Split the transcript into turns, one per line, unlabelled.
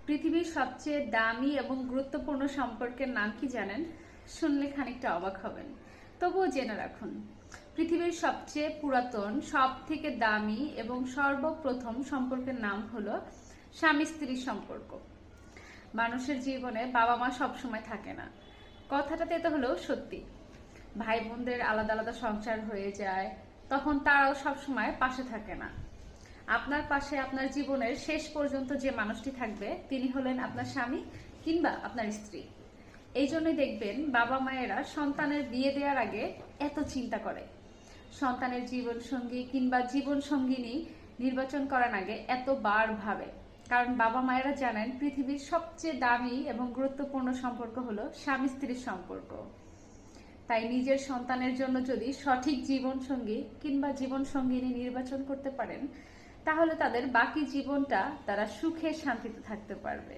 পৃথিবীর সবচেয়ে দামি এবং গুরুত্বপূর্ণ সম্পর্কের নাম কি জানেন? শুনলে খানিকটা অবাক হবেন, তবুও জেনে রাখুন। পৃথিবীর সবচেয়ে পুরাতন, সব থেকে দামি এবং সর্বপ্রথম সম্পর্কের নাম হলো স্বামী স্ত্রীর সম্পর্ক। মানুষের জীবনে বাবা মা সবসময় থাকে না, কথাটা তো হলেও সত্যি। ভাই বোনদের আলাদা আলাদা সংসার হয়ে যায়, তখন তারাও সবসময় পাশে থাকে না। আপনার পাশে আপনার জীবনের শেষ পর্যন্ত যে মানুষটি থাকবে তিনি হলেন আপনার স্বামী কিংবা আপনার স্ত্রী। এই জন্যই দেখবেন বাবা মায়েরা সন্তানের বিয়ে দেওয়ার আগে এত চিন্তা করে, সন্তানের জীবন সঙ্গী কিংবা জীবন সঙ্গিনী নির্বাচন করার আগে এতবার ভাবে। কারণ বাবা মায়েরা জানেন পৃথিবীর সবচেয়ে দামি এবং গুরুত্বপূর্ণ সম্পর্ক হলো স্বামী স্ত্রীর সম্পর্ক। তাই নিজের সন্তানের জন্য যদি সঠিক জীবন সঙ্গী কিংবা জীবন সঙ্গিনী নির্বাচন করতে পারেন, তাহলে তাদের বাকি জীবনটা তারা সুখে শান্তিতে থাকতে পারবে।